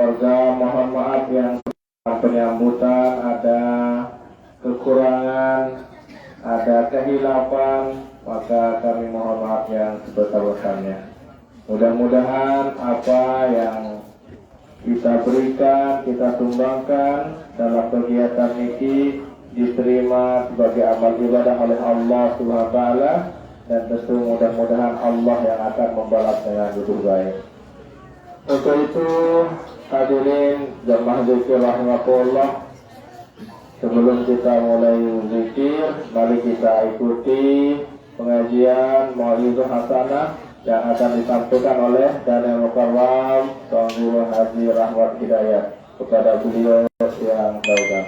keluarga mohon maaf yang penyambutan ada kekurangan, ada kehilafan, maka kami mohon maaf yang sebesar-besarnya. Mudah-mudahan apa yang kita berikan, kita tumbangkan dalam kegiatan ini diterima sebagai amal ibadah oleh Allah Subhanahu wa taala, dan tentu mudah-mudahan Allah yang akan membalas dengan lebih baik. Untuk itu hadirin jamaah zikir rahimakumullah, sebelum kita mulai zikir, mari kita ikuti pengajian Mau'izah Hasanah yang akan disampaikan oleh Daniel Mukarram Tuan Guru Haji Rahmat Hidayat. Kepada beliau yang daulah.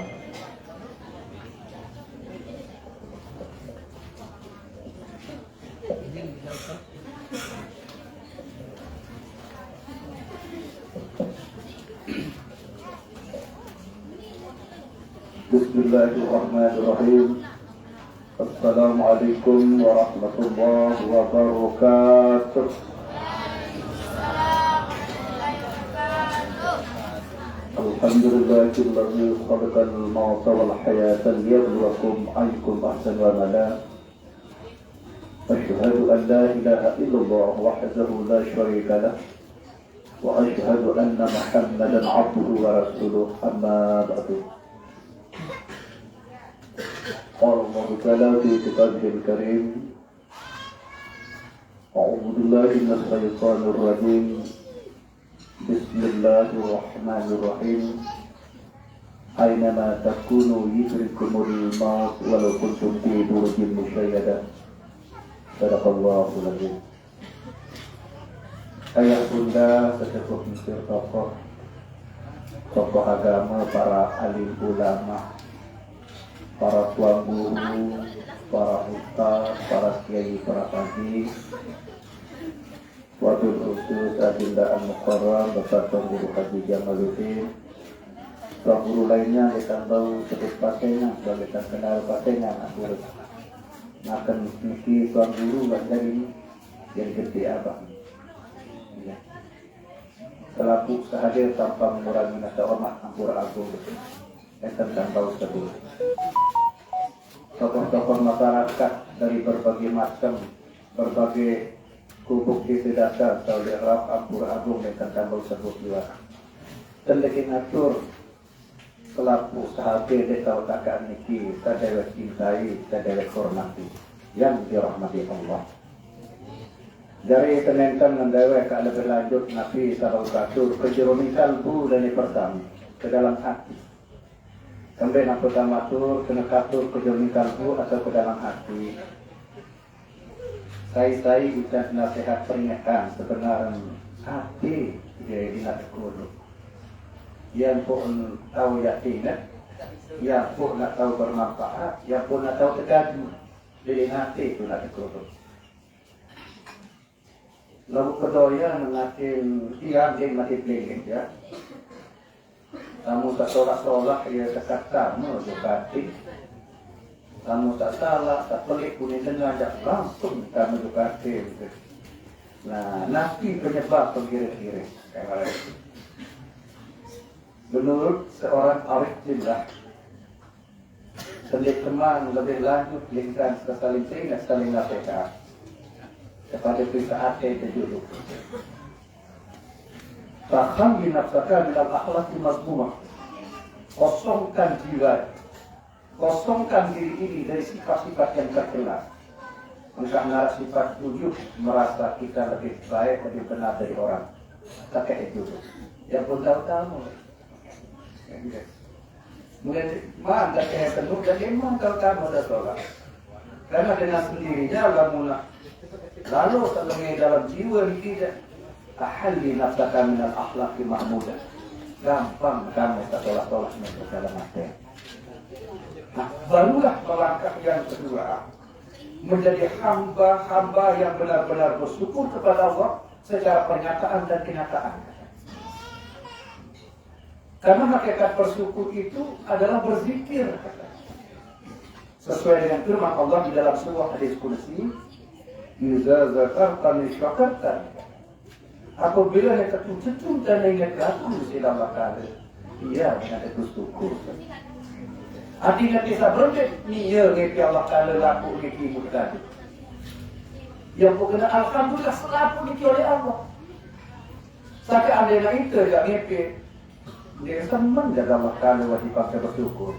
Bismillahirrahmanirrahim. Assalamualaikum warahmatullahi wabarakatuh. Alhamdulillahilladzi khalaqal mauta wal hayata liyabluwakum ayyukum ahsanu amala. Asyhadu an la ilaha illallah wahdahu la syarika lah wa asyhadu anna Muhammadan 'abduhu wa rasuluh, amma ba'du. قال الله تعالى في كتابه الكريم أعوذ بالله من الشيطان الرجيم بسم الله الرحمن الرحيم أينما تكونوا يدرككم الموت ولو كنتم في بروج مشيدة صدق الله العظيم. Ayah bunda sesepuh Mesir, tokoh agama, para alim ulama, para tuan guru, para ustaz, para kiai, para haji, wabil khusus Adinda Al-Mukarram beserta Tuan Guru Haji Jamaluddin, tuan guru lainnya kita tahu sebut pasenya, sebagai terkenal pasenya, akhir akan misi tuan guru dari yang gede abang. Ya. Selaku sehadir tanpa mengurangi nasa hormat ampura agung, tentang tahu sebut. Tokoh-tokoh masyarakat dari berbagai macam, berbagai kubuk di dasar, Saudi Arab, Ampura Agung, dan tambah sebut juga. Dan lagi ngatur selaku sahabat desa utakaan niki, sadaya cintai, sadaya hormati, yang dirahmati Allah. Dari penentan mendawa ke lebih lanjut Nabi Sallallahu Alaihi Wasallam kejeruni kalbu dan pertama ke dalam hati. Sampai nak pertama tur, kena katur ke jernih kalbu atau ke dalam hati. Saya ucap nasihat peringatan sebenarnya hati dia tidak kurut. Yang pun tahu yakin, yang pun nak tahu bermanfaat, yang pun nak tahu tergadu, jadi hati itu nak kurut. Lalu kedua mengatin tiang dia mati pelingin ya. Kamu tak tolak-tolak, ia dekat kamu, Dukati. Kamu tak salah, tak pelik, kuning tengah, jak langsung kamu Dukati. Nah, nafi penyebab pengkiri-kiri. Menurut seorang arif jillah, selik teman lebih lanjut, lingkan saling teringat, saling nasihat. Kepada saat itu dulu. Taham binafsaka minal akhlaki mazmumah. Kosongkan jiwa, kosongkan diri ini dari sifat-sifat yang tercela. Karena sifat ujub merasa kita lebih baik, lebih benar dari orang. Tak itu. Yang pun tahu-tahu. Mulai mana kayak penuh dan memang kalau kamu dah tolak. Karena dengan sendirinya lalu terlengah dalam jiwa tidak. Tahalli nafsaka minal akhlaqi mahmudah. Gampang kamu tak tolak-tolak dalam hati. Nah, barulah melangkah yang kedua, menjadi hamba-hamba yang benar-benar bersyukur kepada Allah secara pernyataan dan kenyataan. Karena hakikat bersyukur itu adalah berzikir. Sesuai dengan firman Allah di dalam sebuah hadis qudsi, "Idza zakartani syakartani." Apabila yang tertutup dan ingat laku silam bakal, iya dengan terus syukur. Artinya kita berdekat iya ngepi Allah kalau laku ngepi bukan. Yang bukan alhamdulillah selalu ngepi oleh Allah. Sampai anda itu gak ngepi, dia senang jaga Allah kalau wajib pakai bersyukur.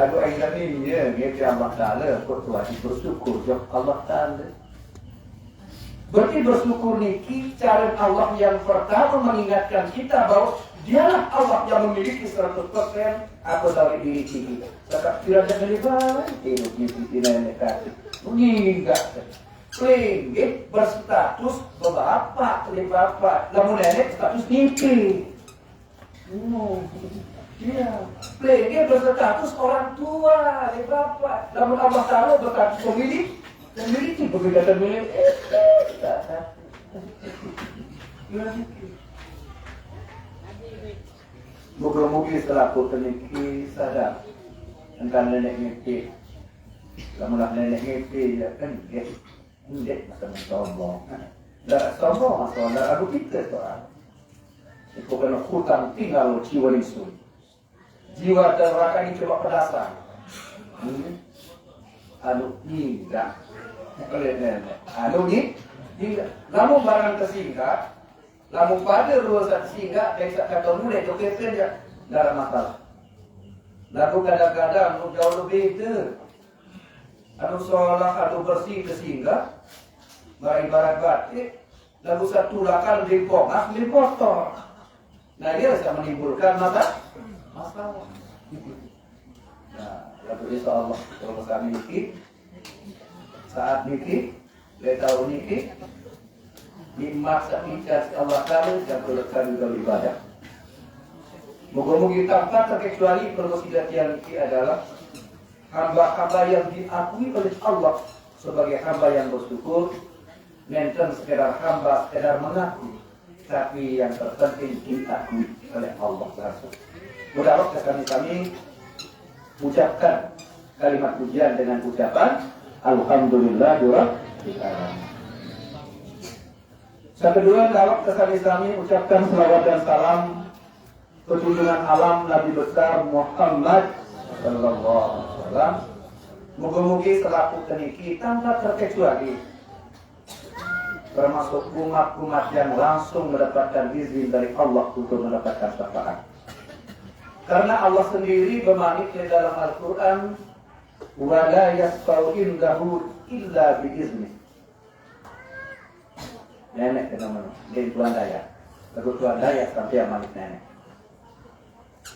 Lalu ayat ini ya ngepi Allah kalau kok wajib bersyukur jawab Allah Taala. Berarti bersyukur niki cara Allah yang pertama mengingatkan kita bahwa dialah Allah yang memiliki 100% atau dari diri kita. Sebab tidak ada melibat, tidak negatif. Mengingat, pelengge berstatus bapak, bapak. Namun nenek status niki. Iya, pelengge berstatus orang tua, bapak. Namun Allah Taala berstatus pemilik. Memiliki perbedaan milik moga-moga setelah aku teniki sadar tentang nenek ngepi. Kamu nak nenek ngepi ya kan dia macam sombong. Dah sombong masalah aku kita soal. Itu kena hutang tinggal jiwa itu. Jiwa dan neraka ini coba pedasan. Anu tidak. Anu ni, lamu barang tersingkat, lamu pada ruasan tersingkat, kaisa kata mulai tu kesen je, tak ada masalah. Lalu kadang-kadang jauh lebih itu, anu solat, anu bersih tersingkat, ibarat batik, lalu satu lakan lebih pongah, lebih kotor. Nah dia bisa menimbulkan masalah. Nah, lalu insyaAllah kalau kami ini saat niki, tahun niki, dimasak ikhlas Allah Taala dan berlekat dalam ibadah. Moga-moga tanpa terkecuali perwasilat yang niki adalah hamba-hamba yang diakui oleh Allah sebagai hamba yang bersyukur, menten sekedar hamba, sekedar mengaku, tapi yang terpenting diakui oleh Allah langsung. Mudah-mudahan kami ucapkan kalimat pujian dengan ucapan Alhamdulillahirabbil alamin. Yang kedua, kalau kami ucapkan selawat dan salam junjungan alam Nabi besar Muhammad sallallahu alaihi wasallam. Moga-moga selaku teniki tanpa terkecuali termasuk umat-umat yang langsung mendapatkan izin dari Allah untuk mendapatkan syafaat. Karena Allah sendiri bermanik di dalam Al-Quran, wa la yasfa'u indahu illa bi'izni. Nenek kenapa? Dari Tuan Daya. Lalu Tuan Daya sampai manik nenek.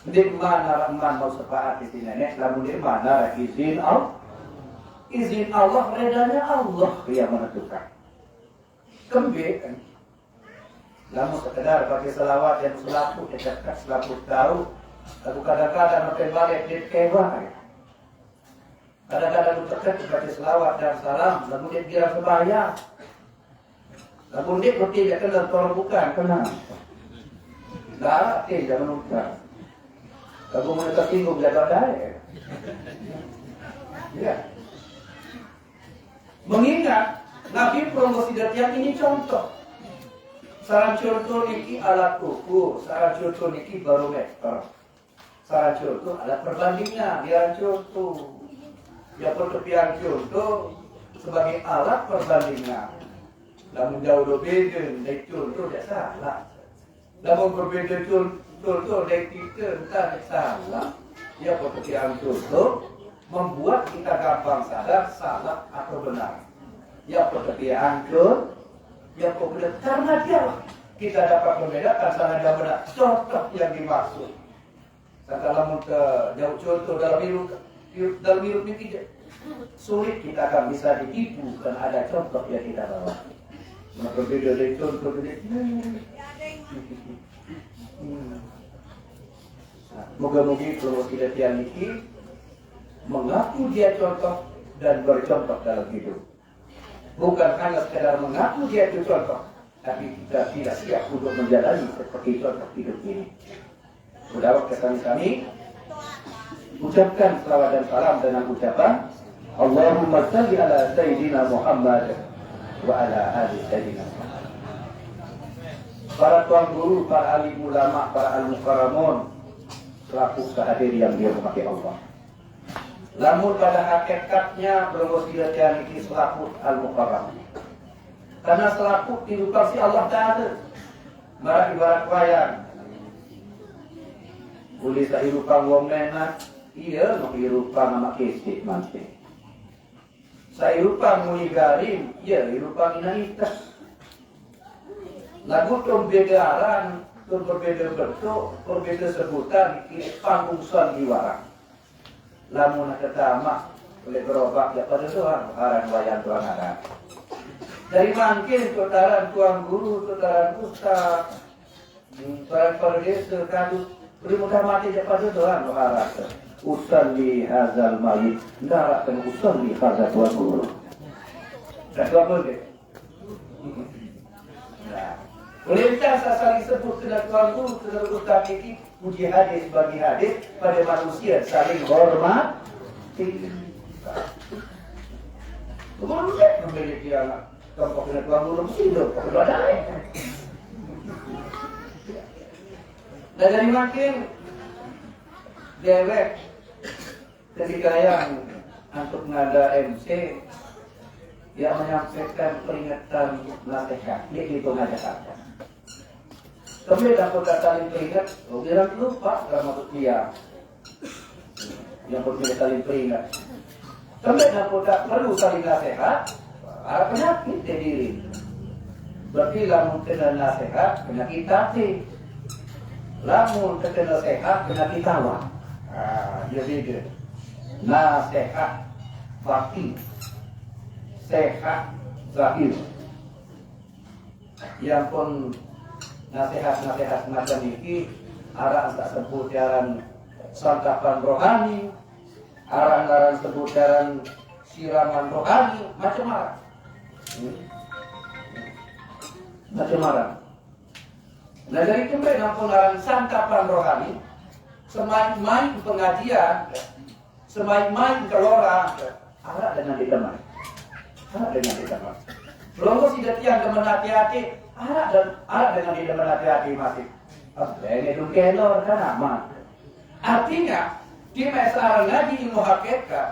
Di mana rahman mau syafaat di nenek, lalu di mana izin Allah? Izin Allah, redanya Allah yang menentukan. Kembali kan? Lalu sekedar pakai selawat dan selapu, dekat selapu tahu. Lalu kadang-kadang makin balik dia kewah. Kadang-kadang dekat pakai selawat dan salam, lalu dia kira sembahyang. Lalu dia tidak kenal tolong bukan, kenal. Tak, jangan lupa. Lalu mereka tinggung jaga daya. Ya. Mengingat Nabi promosi datian ini contoh. Saran contoh niki alat ukur, saran contoh niki barometer. Saran contoh alat perbandingnya, biar contoh. Ya pertepian contoh sebagai alat perbandingan. Namun jauh berbeda dari contoh tidak salah. Namun berbeda contoh dari kita tidak salah. Ya pertepian contoh membuat kita gampang sadar salah atau benar. Ya pertepian contoh, ya pokoknya karena dia kita dapat membedakan salah dan benar. Contoh yang dimaksud. Dalam jauh contoh dalam hidup ini tidak sulit kita akan bisa ditipu karena ada contoh yang kita bawa. Berbeda dari contoh ini. Moga-moga kalau kita tiang ini mengaku dia contoh dan bercontoh dalam hidup. Bukan hanya sekedar mengaku dia itu contoh, tapi kita tidak siap untuk menjalani seperti contoh hidup ini. Mudah kami ucapkan salawat dan salam dengan ucapan Allahumma salli ala Sayyidina Muhammad wa ala ali Sayyidina Muhammad. para tuan guru, para alim ulama, para al-mukarramun selaku kehadir yang dia memakai Allah. Namun pada hakikatnya berwasi latihan ini selaku al-mukarram. Karena selaku kehidupan si Allah Ta'ala. Marah ibarat wayang. Boleh tak hidupan wong menak, iya nak hidupan nama kesik nanti. Saya hidupan muli garim, iya hidupan inaitas. Lagu berbeda arang, berbeda bentuk, berbeda sebutan, ini panggung son di warang. Lamun nak ketama, boleh berubah ya pada Tuhan, arang wayang Tuhan arang. Dari mungkin tutaran tuan guru, tutaran ustaz, tuan perdesa, kadu, beri mudah mati ya pada Tuhan, arang. Ustaz di hazal malik, tidak akan ustaz di hazal tuan guru. Tak tuan boleh. Boleh tak saling sebut dengan tuan guru, dengan ustaz ini, puji hadis bagi hadis pada manusia saling hormat. Boleh memiliki anak. Kalau kena tuan guru mesti hidup, kalau ada. Dan dari makin dewek ketika yang untuk nada MC yang menyampaikan peringatan nasihat, dia itu nasihat. Kemudian aku tak saling peringat, bilang lupa kalau maksud dia yang perlu saling peringat. Kemudian aku tak perlu saling nasihat, ada penyakit di diri. Berarti lamun kena nasihat, penyakit hati. Lamun kena nasihat, penyakit tawa. Jadi nasihat batin, sehat zahir. Yang pun nasihat-nasihat macam ini arah tak sebut jalan santapan rohani, arah sebut jalan siraman rohani, macam-macam. Macam-macam. Nah dari itu mereka pun arah santapan rohani, semain-main pengajian, semain-main kelora, arah dengan ditemani. Arah dengan ditemani. Belum tidak tiang teman hati-hati, arah dengan dia menhati-hati masih. Ini itu kelor kan aman. Artinya di masalah ngaji ilmu hakikat,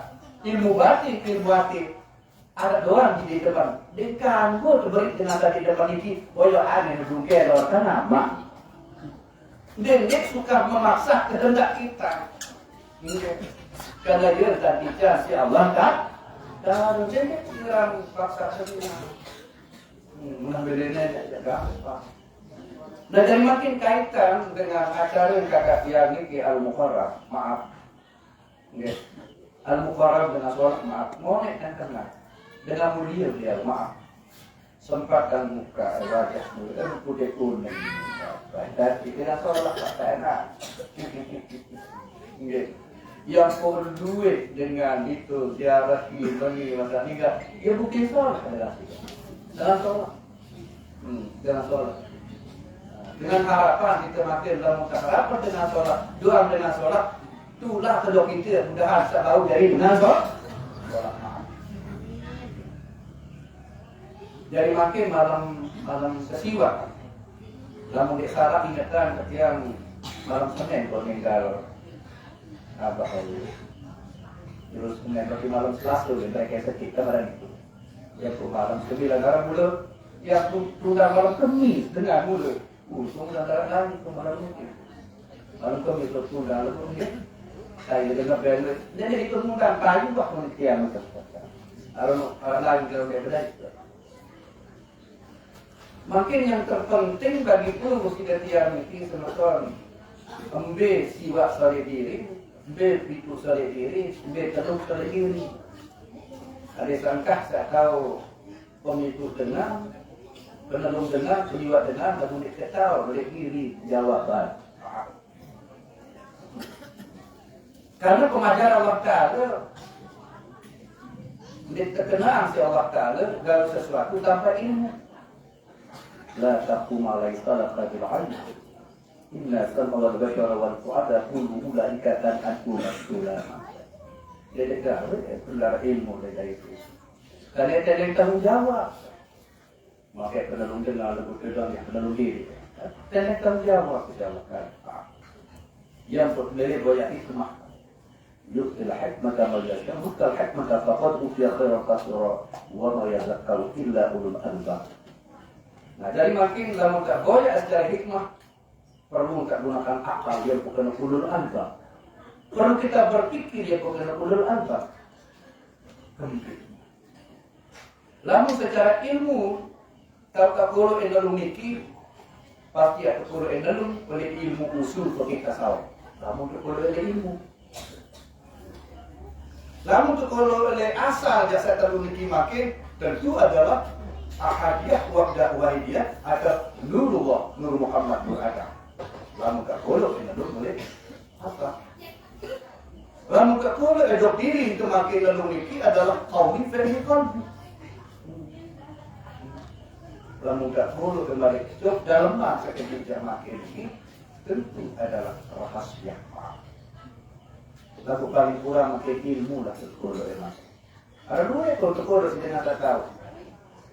ilmu batin, ada orang di depan. Dikanggu beri dengan tadi depan ini, boyo aneh itu kelor kan aman. Dan dia suka memaksa kehendak kita. Karena dia tadi si Allah kan, dan jadi orang paksa sendiri. Mengambilnya jaga apa. Nah jadi makin kaitan dengan acara yang kakak yang ini Al-Mukarram, maaf. Al-Mukarram dengan sholat maaf. Monek dan kena. Dengan mulia dia maaf. Sempatkan muka wajah mulia putih kuning. Dan dengan sholat tak enak. Yang pun duit dengan itu ziarah ini masa ni kan, dia bukan sholat adalah dalam sholat. Dalam sholat. Dengan harapan kita makin dalam muka harapan dengan sholat, doa dengan sholat, itulah kedua kita mudahan sebau dari dengan sholat. Jadi makin malam sesiwa. Lamun disalah ingatan ketika malam Senin kalau meninggal Abah Allah. Terus kemudian bagi malam Selasa mereka sakit kemarin itu. Ya malam 9 orang mula, ya sudah malam Kamis dengan mula. Semua darah lagi ke malam mungkin. Malam Kamis itu sudah lalu dia. Saya dengar bela. Jadi itu mudah kayu waktu kiamat tersebut. Orang lain kalau dia belajar. Makin yang terpenting bagi itu mesti dia mesti semacam ambil siwak sari diri, ambil pitu sari diri, ambil teluk sari diri. Ada sangkah saya tahu pemimpin dengar, penelung dengar, penjiwa dengar, namun dia tahu boleh diri jawaban. Karena pengajar Allah Ta'ala dia terkenal si Allah Ta'ala segala sesuatu tanpa ilmu. La taqum alaika laqad al-'ilm. Inna sama wal bashara wal fu'ada kullu ulaika tan'atu mas'ula. Dia kata, benar ilmu dari itu. Dan dia ada yang tanggung jawab. Maka penelung dengar lebih kedua yang penelung diri. Tentang jawab kejalakan. Yang bernilai banyak hikmah. Yu'til hikmata man yasha. Yu'til hikmata faqad utiya khairan katsira wa ma yadhakkaru illa ulul albab. Nah, jadi makin lamun tak banyak secara hikmah, perlu tak gunakan akal yang bukan ulul albab. Perlu kita berpikir yang bukan ulul albab. Lamun secara ilmu, kalau tak perlu enalung niki, pasti ada perlu enalung oleh ilmu usul bagi tasawuf. Lamun tak perlu oleh ilmu. Lamun tak perlu oleh asal jasa talung niki makin, tentu adalah ahadiyah wahdah wahidiyah atau nurullah, nur Muhammad, nur Adam. Lamun tak perlu enalung oleh apa? Lamun tak perlu edok diri itu makin lalu niki adalah qawli fi'li qalbi. Lamun tak perlu kembali hidup dalam masa kebijakan makin ini tentu adalah rahasia. Lalu paling kurang makin ilmu lah sekolah emas. Ada dua ekor sekolah sedang tak tahu.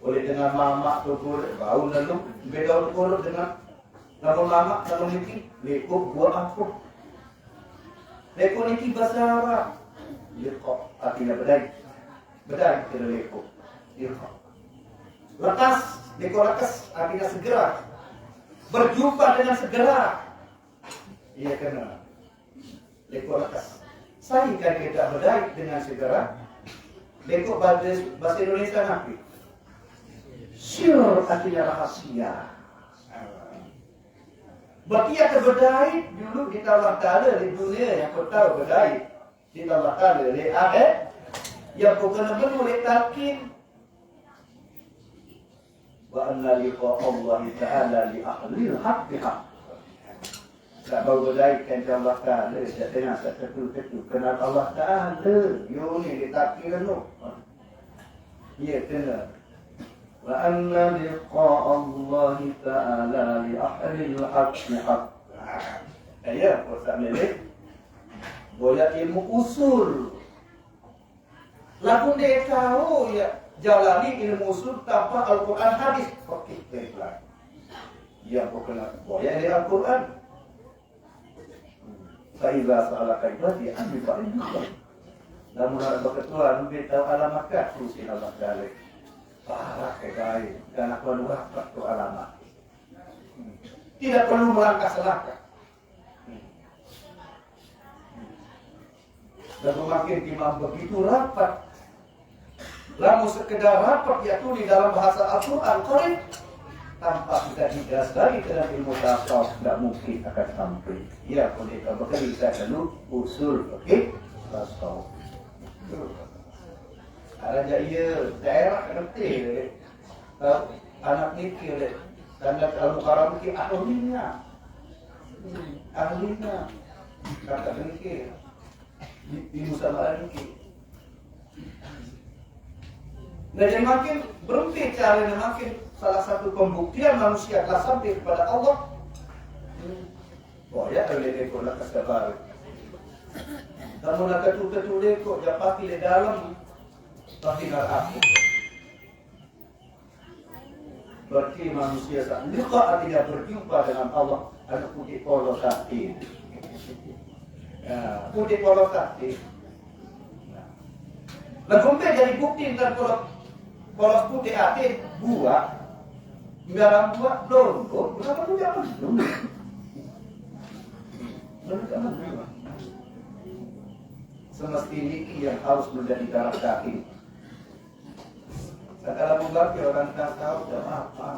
Oleh dengan mama sekolah bau lalu beda sekolah dengan lalu mama lalu niki lekuk buat apa? Lekuk niki bahasa Arab. Lekuk artinya bedai. Bedai kira lekuk. Lekuk. Lekas. Lekolakas artinya segera. Berjumpa dengan segera. Iya kena. Lekolakas. Saya kan kita berdaya dengan segera. Lekok bahasa Indonesia nabi. Syur artinya rahasia. Berarti ada berdaya dulu di Allah Ta'ala di dunia yang kau tahu berdaya. Di Allah Ta'ala di akhirat. Yang kau kena oleh talqin. Wa anna liqa Allah Ta'ala li ahlil haqqi haqq. Tak baru berdaikkan Allah Ta'ala dengan satu-satu. Kenal Allah Ta'ala. You ni ditakdir tu. Ya, kena. Wa anna liqa Allah Ta'ala li ahlil haqqi haqq. Ya, Ustaz Melek. Boleh ilmu usul. Lalu dia tahu ya. Jalani ilmu usul tanpa Al-Quran hadis. Okey, baiklah. Yang kau kena boleh dari Al-Quran. Faiza salah kaibati ambil fa'idullah. Namun ada ketua lebih tahu alamat kah? Usin Allah Ta'ala. Parah kebaik. Dan aku luar waktu alamat. Tidak perlu melangkah selangkah. Dan makin imam begitu rapat. Lalu sekedar rapat yaitu di dalam bahasa Al-Quran Qarib tanpa kita didasari dengan ilmu tasawuf tidak mungkin akan sampai. Ya, kalau kita bekerja dulu usul okey tasawuf. Ada jaya daerah kerti anak niki oleh tanda Al-Mukarram niki ahlinya kata niki di musamalah niki. Nah, jadi makin berhenti caranya makin salah satu pembuktian manusia telah sampai kepada Allah. Ya, oleh ekor lakas kabar. Namun nak ketul ekor japati di dalam tinggal aku. Berarti manusia tak liqa artinya berjumpa dengan Allah. Ada putih polos hati. Ya, putih polos hati. Lalu jadi bukti dan polos putih hati buah. Garam buah dombok. Kenapa tu jangan dulu? Semestinya yang harus menjadi darah daging. Setelah membagi orang tak tahu apa.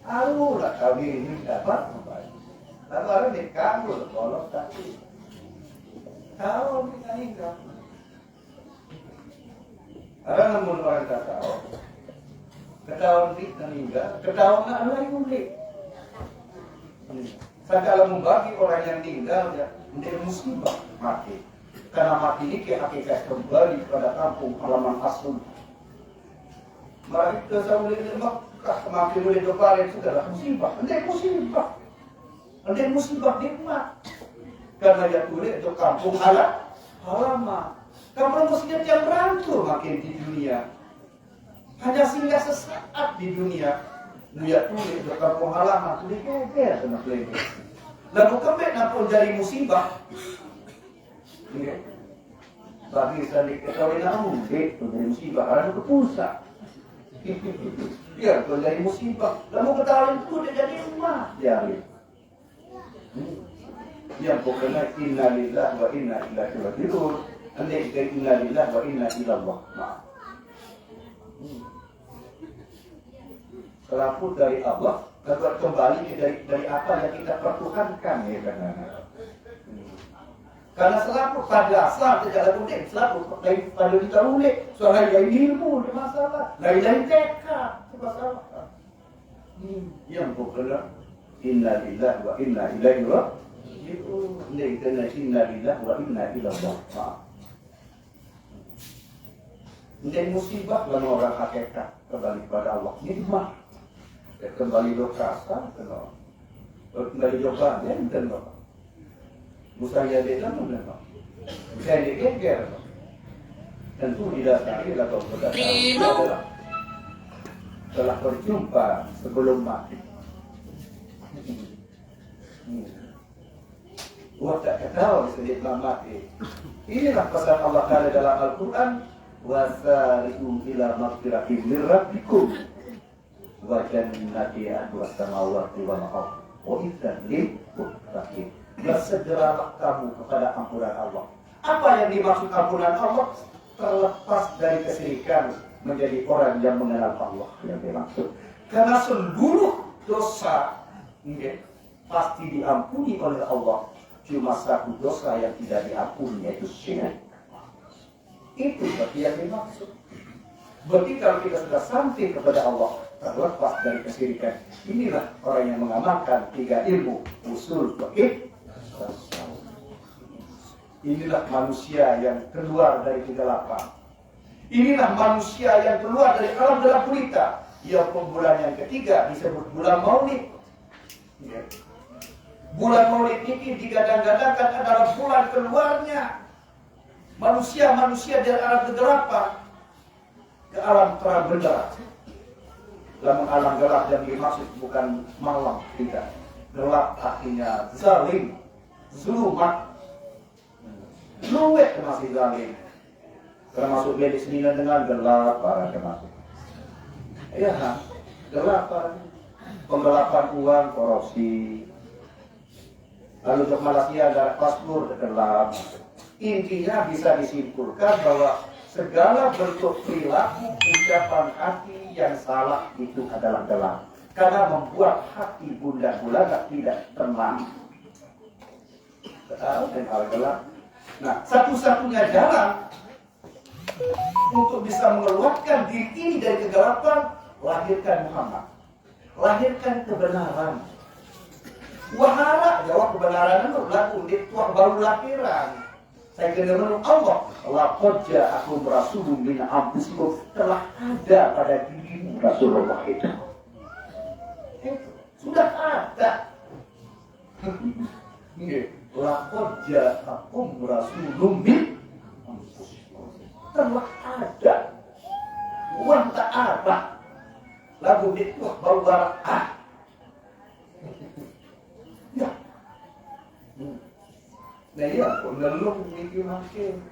Alulah kau ini dapat membaik. Lalu orang dikabul polos hati. Tahu kita hingga. Orang namun orang tak tahu. Ketahuan kita meninggal, ketahuan nak lagi mulik. Segala membagi orang yang tinggal ya menjadi musibah mati. Karena mati ini hakikat kembali pada kampung halaman asal. Mari kita sambil Mekah mati boleh depan itu adalah musibah. Menjadi musibah nikmat. Karena dia boleh itu kampung halaman. Kampung muslim yang berantau makin di dunia. Hanya singgah sesaat di dunia. Dia tulis di kampung halaman, tulis geger kena pelengkeh. Lalu kembali nak jadi musibah. Bagi sekali ketahui namun, itu jadi musibah. Karena itu pusat. Ya, kalau jadi musibah. Lalu ketahui itu dia jadi rumah. Jadi. Yang pokoknya inna lillah wa inna ilaihi raji'un. Andai kita inna lillah wa inna ilallah. Selaku dari Allah, lalu kembali dari apa yang kita pertuhankan ya kan? Karena selaku pada asal tidak ada boleh, selaku pada kita boleh, soalnya dari ilmu ada masalah, dari tekad ada masalah. Yang pokoknya inna lillah wa inna ilaihi raji'un. Inna lillah wa inna ilaihi raji'un. Menjadi musibah bagi orang hakikat kembali kepada Allah. Nikmat. Kembali dokasa, kembali jawabannya, tentu. Musaya beda, tentu. Musaya geger, tentu didasari atau berdasarkan adalah telah berjumpa sebelum mati. Wah tak ketahui sebelum mati. Inilah pesan Allah Taala dalam Al-Quran. Wasari'u ila maghfiratin min rabbikum wa jannatin arduha as-samawati wal ardh uiddat lil muttaqin. Bersegeralah kamu kepada ampunan Allah. Apa yang dimaksud ampunan Allah? Terlepas dari kesyirikan, menjadi orang yang mengenal Allah yang dimaksud. Karena seluruh dosa pasti diampuni oleh Allah. Cuma satu dosa yang tidak diampuni, yaitu syirik. Itu berarti yang dimaksud. Berarti kalau kita sudah sampai kepada Allah, terlepas dari kesyirikan, inilah orang yang mengamalkan 3 ilmu, usul, fiqh, tasawuf. Inilah manusia yang keluar dari kegelapan. Inilah manusia yang keluar dari alam gelap gulita. Yang bulan yang ketiga disebut bulan Maulid. Bulan Maulid ini digadang-gadangkan adalah bulan keluarnya manusia dari alam kegelapan ke alam terang benderang. Dalam alam gelap yang dimaksud bukan malam, tidak. Gelap artinya zalim, zulumat, luwek termasuk zalim. Termasuk dia disinilah dengan gelap para termasuk. Ya, gelap penggelapan uang, korupsi. Lalu untuk Malaysia ada paspor gelap. Intinya bisa disimpulkan bahwa segala bentuk perilaku, ucapan hati yang salah itu adalah gelap. Karena membuat hati bunda gulana tidak tenang. Dan hal gelap. Nah, satu-satunya jalan untuk bisa mengeluarkan diri ini dari kegelapan, lahirkan Muhammad. Lahirkan kebenaran. Wahara, jawab kebenaran itu laku di tuang baru lahiran. Saya kira menurut Allah, laqad ja'akum rasulun min anfusikum, telah ada pada dirimu Rasulullah itu. Sudah ada. Laqad ja'akum rasulun min anfusikum, telah ada. Uang tak ada. Lagu itu bawa ya. Nah iya, pengelung itu makin.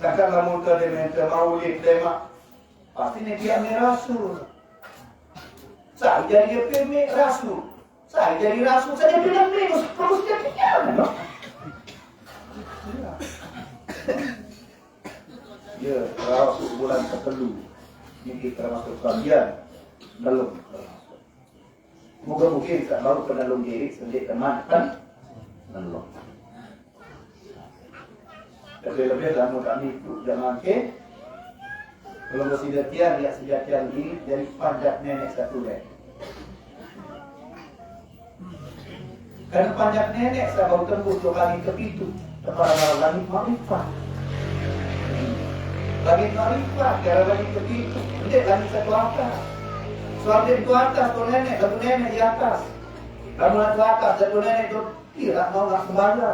Sedangkan lamun ke demente maulid demak, pasti ini dia rasul. Saya jadi PM rasul. Saya jadi rasul. Saya bilang terus jadi dia. Ya, rasul bulan ke-3. Ini termasuk kalian belum. Moga-moga tak baru penalung diri sendiri teman kan belum. Lebih-lebih dalam kami itu jangan ke kalau bersejatian lihat sejatian ini dari panjat nenek satu lek. Karena panjat nenek saya baru tembus 2 kali ke pintu kepada langit makrifat. Langit makrifat, karena langit ke pintu, tidak langit satu atas. Soalnya itu atas, satu nenek di atas. Kamu satu atas, satu nenek itu tidak mau nak kembali.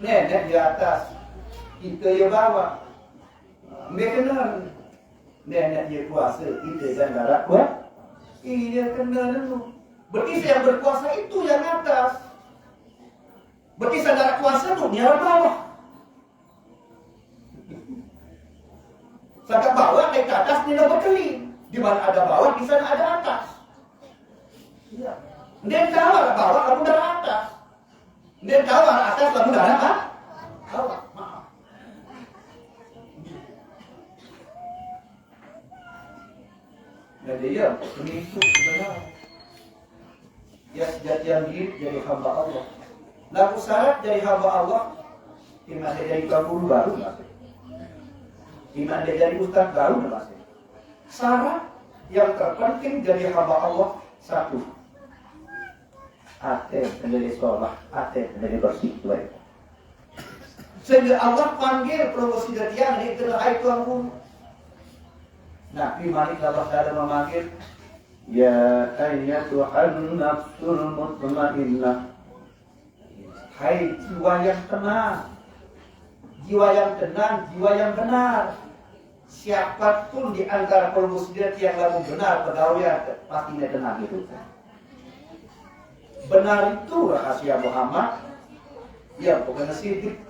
Nenek di atas, kita yang bawah. Mereka nenek dia kuasa, kita dan darah kuat. Iya kena dulu. Berarti yang berkuasa itu yang atas. Berarti saudara kuasa itu yang bawah. Saudara bawah naik ke atas dia berkelin. Di mana ada bawah, di sana ada atas. Iya. Dia tahu ada bawah, kamu darah atas. Dia tahu ada atas, kamu darah apa? Bawah. Maaf. Jadi ya, penipu sebenarnya. Ya sejatian diri jadi hamba Allah. Lalu syarat jadi hamba Allah, iman dia jadi guru baru masih. Iman dia jadi ustaz baru masih. Syarat yang terpenting jadi hamba Allah satu. Hati menjadi sholat, hati menjadi bersih. Sehingga Allah panggil promosi jatian di terhadap Tuhan. Nabi Malik Allah Ta'ala memanggil, ya ayyatuhan nafsul mutmainnah. Hai jiwa yang tenang, jiwa yang tenang, jiwa yang benar. Siapapun di antara muslimat yang lalu benar pegawai pastinya tenang itu. Benar itu rahasia Muhammad. Ya, bukan sidik.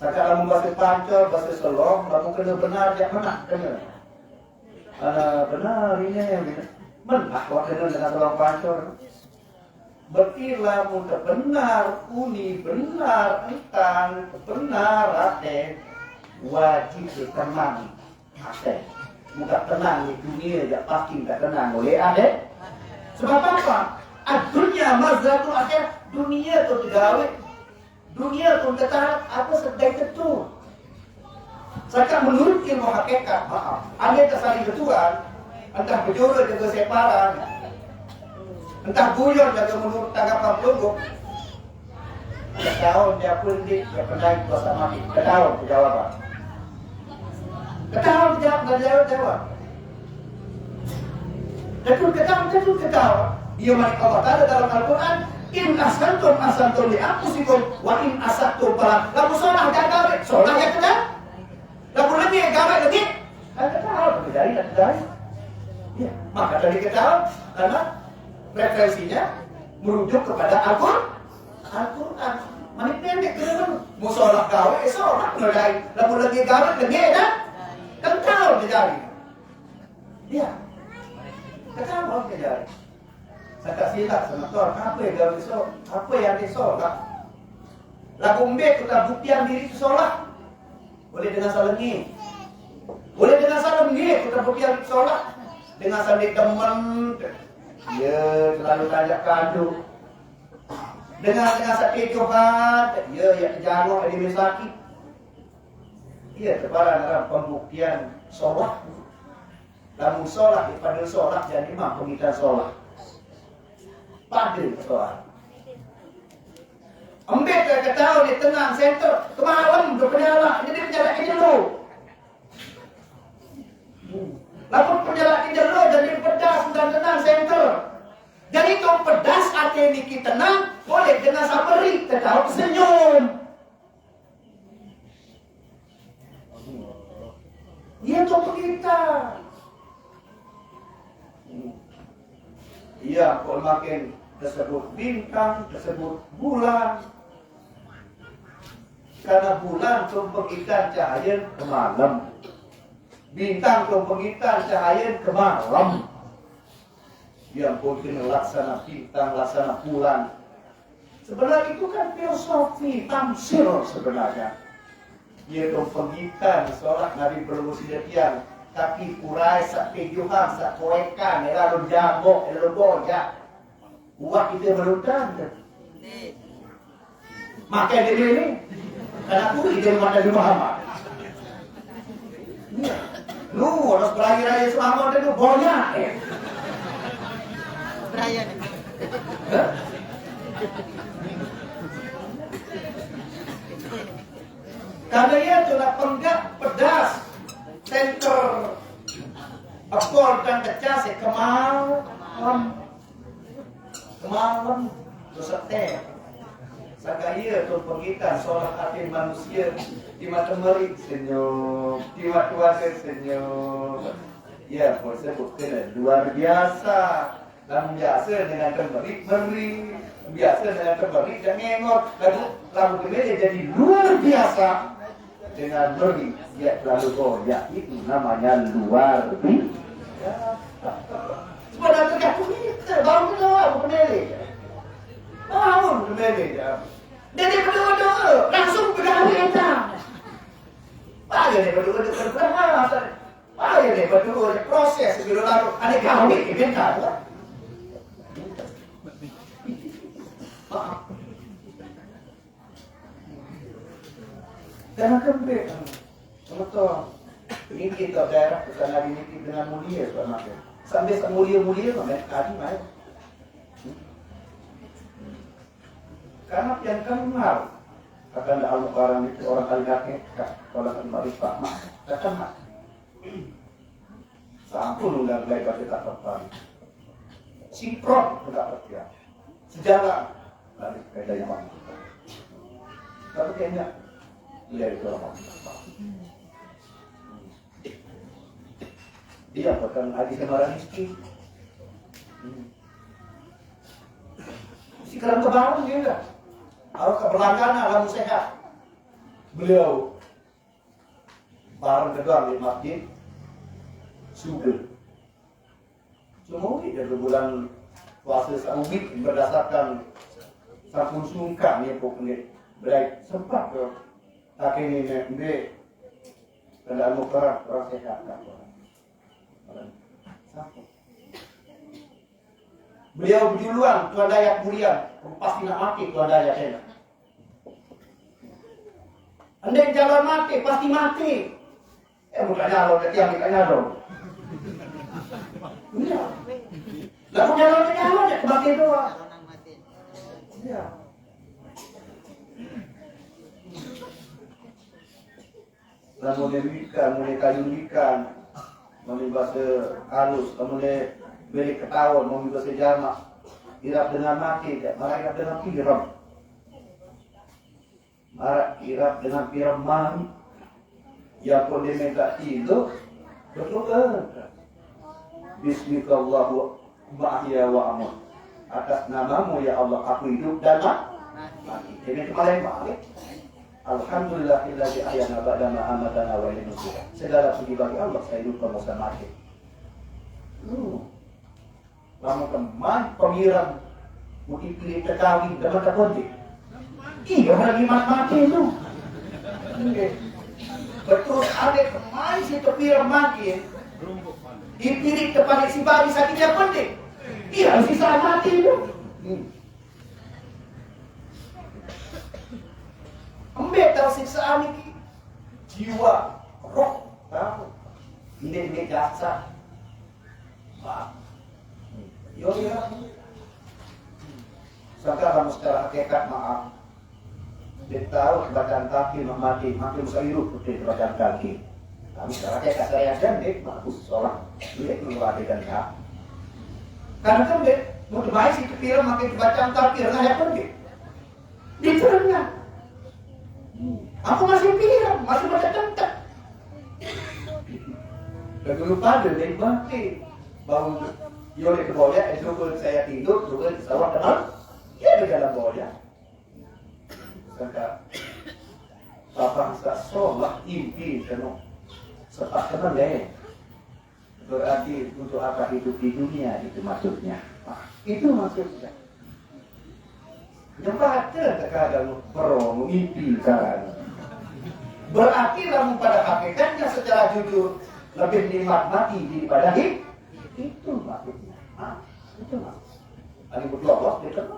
Sekarang bahasa pancor, bahasa selong, kamu kena benar, ya mana kena. Benar ini yang benar. Wah kena dengan selong pancor. Berkilah muda benar, uni benar, entang benar, ate wajib tenang, ate muda tenang di dunia, ya pasti tak tenang oleh ate. Sebab apa? Dunia mazhatul akhir, dunia tu digawe. Dunia pun tetap apa sedang tentu. Sekarang menurut ilmu hakikat, maaf, anda tersaling ketuan, entah berjodoh jaga separan, entah guyon jaga menurut tanggapan pelunggup. Ketahun dia pendik, dia pendai kuasa mati. Ketahun jawab apa? Ketahun jawab. Betul ketahun. Dia malik Allah Ta'ala dalam Al-Quran. In asantum li anfusikum wa in asaktum fala. Kamu sholah gagal, sholah ya kena. Kamu lagi gagal lagi. Ada tahu dari. Ya, maka dari ketahuan karena referensinya merujuk kepada Al-Quran. Manik pendek kena mau sholah gawe, sholah dari. Kamu lagi gagal lagi dah. Kan tahu dari. Ya. Ketahuan dari. Saya silap senator, apa yang gawe sholat? Apa yang disolat? Lagu mbek kita buktian diri itu sholat. Boleh dengan salengi. Boleh dengan salengi kita buktian sholat. Dengan saling teman. Ya, selalu tajak kadu. Dengan sakit Tuhan. Ya, yang janoh di misaki. Iya, kebaran dalam pembuktian sholat. Lalu sholat, daripada sholat jadi mah pengitan sholat. Pada soal. Ambil ke tahu di tengah center kemalam berpenyala jadi penjara ke jelo. Lalu penjara ke jelo jadi pedas dan tenang center. Jadi itu pedas artinya kita tenang boleh dengan sabari tahu senyum. Dia tuh kita. Iya, kalau makin tersebut bintang, tersebut bulan. Karena bulan tumpeng ikan cahaya ke malam. Bintang tumpeng ikan cahaya ke malam. Yang mungkin laksana bintang, laksana bulan. Sebenarnya itu kan filosofi, tamsil sebenarnya. Ia tumpeng ikan, sholat Nabi bermusyidian. Tapi kurai sak kejuhan, sak koekan, lalu jabok, lalu bojak. Uang kita berutang. Maka dia ini, karena aku ide Nabi Muhammad. Lu harus berakhir-akhir selama itu banyak. Brian. Karena ia sudah penggak pedas. Center akor dan kecas kemalam terus teh Sakaya tumpeng ikan solat hati manusia di mata meri senyum, di mata kuasa senyum. Ya, saya bukan luar biasa. Dan biasa dengan terberi, biasa dengan terberi dan ngengok. Lalu rambut ini jadi luar biasa dengan beri. Ya, lalu goyak itu namanya luar biasa. Sebenarnya tergantung kita, baru keluar bukan melek. Bangun melek. Dan dia berdoa, langsung berdoa kita. Apa dia berdoa berdoa? Apa dia berdoa proses sebelum lalu ada kami kita. Karena kembali, betul. Ini kita daerah bukan lagi ini dengan mulia, pak. Sampai mulia-mulia, pak. Tadi naik. Karena yang kenal, kata Al-Mukarram itu orang kali-kali, kalau kembali pak, kata mak. Sampun undang lebar kita tertarik. Sinkron tidak percaya. Sejarah dari bedanya mana? Tapi kayaknya dia itu orang dia bukan lagi orang miskin. Sekarang kebangun dia enggak? Kalau keberlangganan kamu sehat. Beliau bareng kedua di masjid Sugeng. Semua dari bulan puasa Sabit berdasarkan sampun sungkan ya pokoknya baik sempat ke kaki ini be kendala mukarram orang sehat kan. Beliau berjuluan Tuan Dayak Mulia, pasti nak mati Tuan Dayak saya. Andai jalan mati pasti mati. Bukan nyalon, yang kita nyalon. Iya. Lalu nyalon ya kebaki doang. Iya. Lalu mulai kayu ikan, mulai bahasa halus, mulai beli ketahuan, mulai bahasa jamak, irap dengan mati, marah irap dengan piram. Marah irap dengan piram mani, ya pun dia minta itu, berdoa. Bismillah ma'ahya wa amun. Atas namamu ya Allah aku hidup dan mati. Ini kemarin balik. Alhamdulillahilladzi ahyana ba'da ma amatana wa ilayhi nusyur. Segala puji bagi Allah, saya hidup kalau saya mati. Lama teman pengiram mungkin pilih kekawin dalam kekonti. Iya lagi mati itu. Betul ada kemarin si pengiram mati. Dipilih kepada si bayi sakitnya penting. Iya sisa mati itu. Ambil tahu siksaan ini jiwa, roh, tahu. Ini dasar. Yo ya. Sekarang secara hakikat maaf. Dia tahu bacaan kaki mati bisa hidup putih bacaan kaki. Kami secara hakikat saya jandik bagus sholat. Dia mengeluarkan hak. Karena kan dia mau baik sih kepira makin bacaan kaki raya pun dia. Diterangkan. Aku masih pikiran, masih baca tentak. Dan dulu pada dari mati bangun Yole ke bawah, itu saya tidur, juga di sawah kenal, ya di dalam bawah. Serta papa tak sholat impi penuh, sepak kenal ya. Berarti untuk apa hidup di dunia itu maksudnya. Itu maksudnya. Membaca terkadang perlu mimpi kan. Berarti namun pada hakikatnya secara jujur lebih nikmat daripada hidup. Itu maksudnya. Itu maksudnya. Ada berdoa dia kan.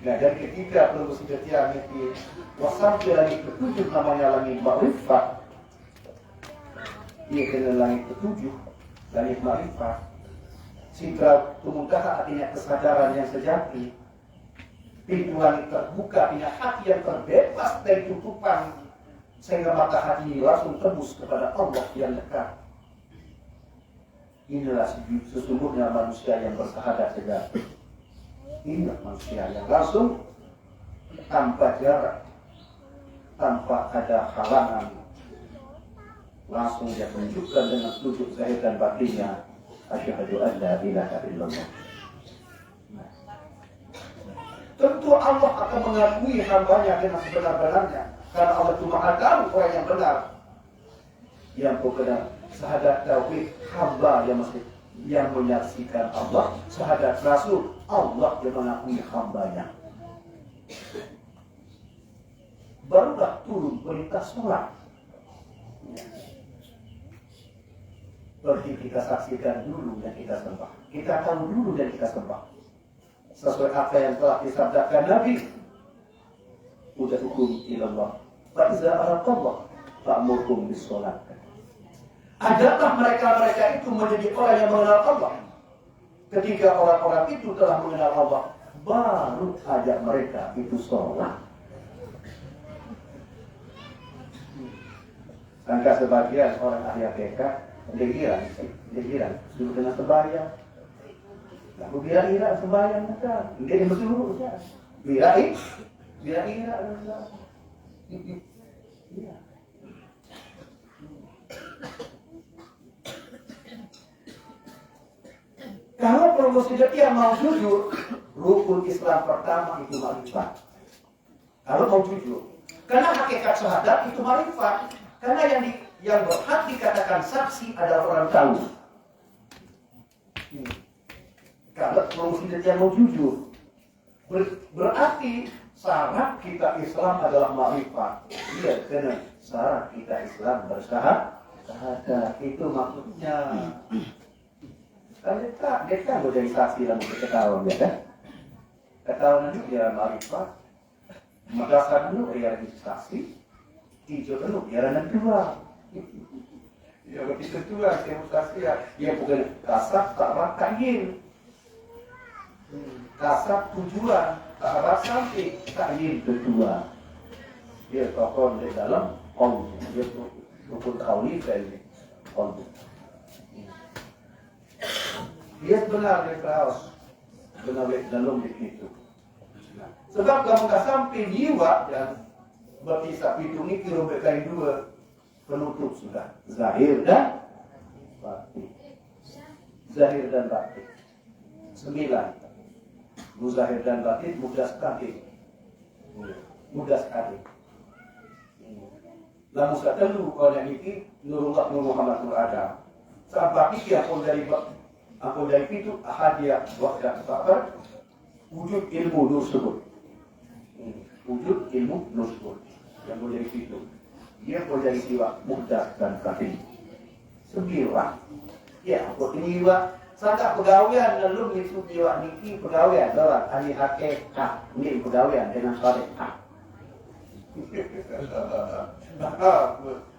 Nah dan ketika perlu setia mati wasam ke langit ketujuh namanya langit ma'rifat. Ia kena langit ketujuh, langit ma'rifat. Sidra kemudahan artinya kesadaran yang sejati. Pintu langit terbuka, punya hati yang terbebas dari tutupan sehingga mata hati langsung tembus kepada Allah yang dekat. Inilah sesungguhnya manusia yang bersahadat sejati. Inilah manusia yang langsung tanpa jarak, tanpa ada halangan, langsung dia tunjukkan dengan sujud zahir dan batinnya, asyhadu an la ilaha illallah. Tentu Allah akan mengakui hambanya dengan sebenar-benarnya, karena Allah cuma tahu orang yang benar. Yang benar syahadat tauhid, hamba yang menyaksikan Allah, syahadat Rasul, Allah yang mengakui hambanya. Barulah turun perintah sholat. Berarti kita saksikan dulu dan kita sembah. Kita tahu dulu dan kita sembah. Sesuai apa yang telah disabdakan Nabi. Ud'uhum ilallah. Fa'iza araqallah fa'murhum bis-sholat. Adakah mereka-mereka itu menjadi orang yang mengenal Allah? Ketika orang-orang itu telah mengenal Allah, baru ajak mereka itu sholat. Sangka sebagian orang ahli hakikat degiran, dulu dengan sembahyang. Lalu bira-ira sembahyang bukan, dia yang bersuruh saja. Bira-ira enggak. Iya. Kalau promosi dia mau jujur, rukun Islam pertama itu ma'rifat. Kalau mau jujur, karena hakikat syahadat itu ma'rifat. Karena yang berhak dikatakan saksi adalah orang tahu. Kalau promosi dia mau jujur, berarti syarat kita Islam adalah ma'rifat. Iya, karena syarat kita Islam bersyahadat. Itu maksudnya. Dia kan udah saksi dalam ketahuan ya kan? Ketahuan itu dia ma'rifat. Madrasah dulu dia saksi. Hijau dulu dia ranah dua. Ya begitu dua dia saksi ya. Dia bukan kasab tak rakain. Kasab tujuan tak arah sampai kain kedua. Dia tokoh di dalam kolbu. Dia rukun kauli kali kolbu. Dia benar di kaos, benar di dalam itu. Sebab kamu tak sampai jiwa dan berkisah itu ini kira berkali dua penutup sudah zahir dan batin. Zahir dan batin. 9. Zahir dan batin mudah sekali. Mudah sekali. Lalu kata lu kalau yang ini Nurullah Nur Muhammad Nur Adam. Sampai pikir aku dari itu hadiah waktu sahabat wujud ilmu nur sebut. Wujud ilmu nur sebut. Yang boleh dari itu. Dia boleh dari siwa mudah dan kafir. 9. Ya, aku ini jiwa sangat pegawaian lalu itu jiwa niki pegawaian lewat ahli hakikat. Ini pegawaian dengan syariat.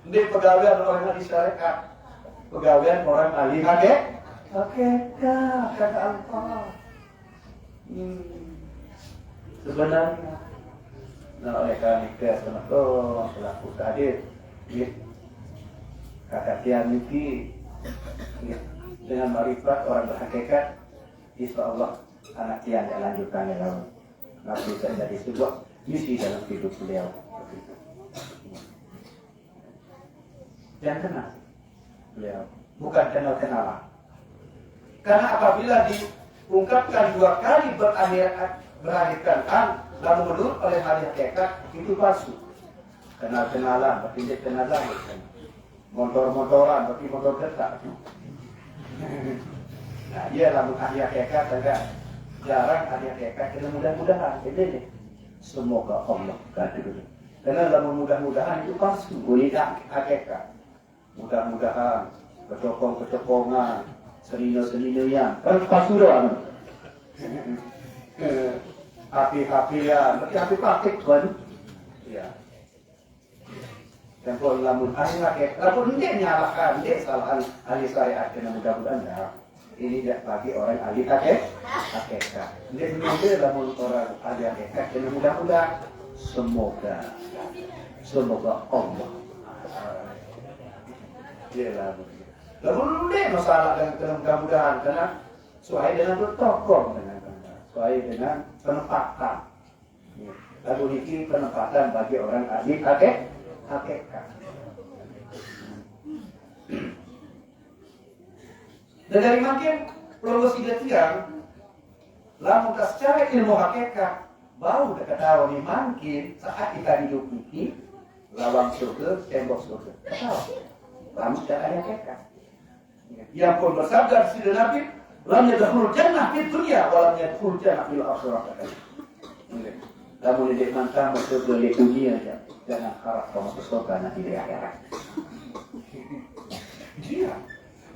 Ini pegawaian orang ahli syariat. Pegawaian orang ahli hakikat. Kata Allah. Sebenarnya, oleh karena itu selaku hadir, kata tiang niki dengan marifat orang berhakikat, insya Allah anak tiang yang lanjutkan dalam nanti menjadi sebuah misi dalam hidup beliau. Jangan kenal beliau, bukan kenal-kenalan. Karena apabila diungkapkan 2 kali berakhirkan an, lalu menurut oleh ahli hakikat itu palsu. Kenal-kenalan, berarti kenalan, motor-motoran, berarti motor detak. Nah, dia lalu ahli hakikat agak jarang ahli hakikat, karena mudah-mudahan. Jadi semoga Allah hadir. Karena lalu mudah-mudahan itu palsu, bukan hakikat. Mudah-mudahan, kecokong-kecokongan. Senino-seninonya kan pasuruan api-apian tapi pakai kan ya tempo lamun akhir lamun dia nyalakan dia kesalahan ahli syariat kena mudah-mudahan dah ini tidak bagi orang ahli hakikat dia lamun orang ahli hakikat kena mudah-mudahan semoga Allah dia lamun lalu deh masalah dengan kemudahan karena suai dengan bertokoh dengan sesuai dengan penempatan. Lagu ini penempatan bagi orang ahli hakikat. Dan dari makin promosi tiang, lamun secara ilmu hakikat, baru ketahuan ni makin saat kita hidup ini, lawang surga, tembok surga. Ketahuan, lamun secara hakikat. Yang pun bersabda di Nabi, lam yadkhul jannah fid dunya wa lam yadkhul jannah fil akhirah. Lamun dia mantap masuk ke dunia aja, jangan harap kau masuk surga nanti di akhirat. Dia,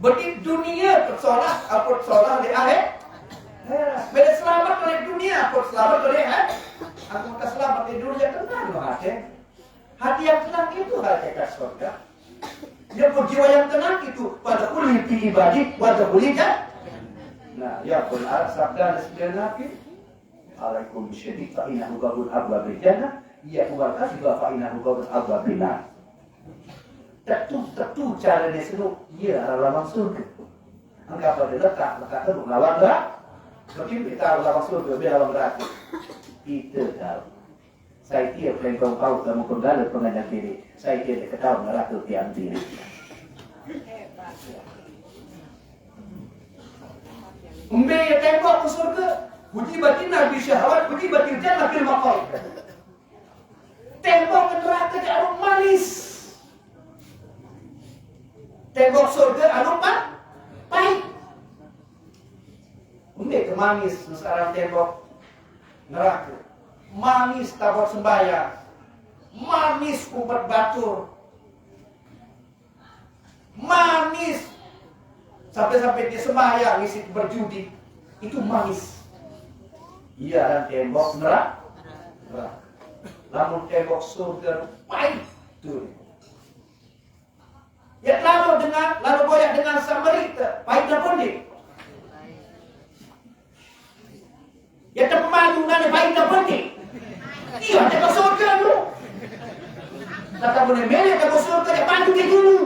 berarti dunia persoalan, apa persoalan di akhirat? Beda selamat dari dunia, apa selamat dari akhirat? Aku tak selamat di dunia tenang loh hati. Hati yang tenang itu hati ke surga. Dia berjiwa yang tenang itu pada kulit ibadah, pada kulitnya. Nah, ya benar sabda dari Nabi. Alaikum bisyadid fa innahu qabul abwabil jannah ya ubal kasba fa innahu qabul abwabil nar. Tentu caranya seru ia adalah surga. Angka pada letak tu lawan berat. Mungkin kita lawan surga biar lawan berat. Kita tahu. Saya tiap lengkong kau kamu kembali pengajar diri. Saya tidak ketahui neraka tiang diri. Umbe ya tembok ke surga. Puji batin Nabi syahwat, puji batin jannah fil maqam. Tembok neraka ke arung manis. Tembok surga arung pahit. Umbe ke manis sekarang tembok neraka. Manis tabor sembahyang. Manis ubat batur. Manis sampai-sampai dia sembahyang isi berjudi. Itu manis. Iya, dan tembok neraka. Namun tembok surga pahit tuh. Ya lalu goyak dengan Samaritan, pahitnya pun di. Ya terpemadu nane pahitnya pun di. Iya, tembok surga dulu. Kata boleh melek tembok surga dia pandu dia dulu.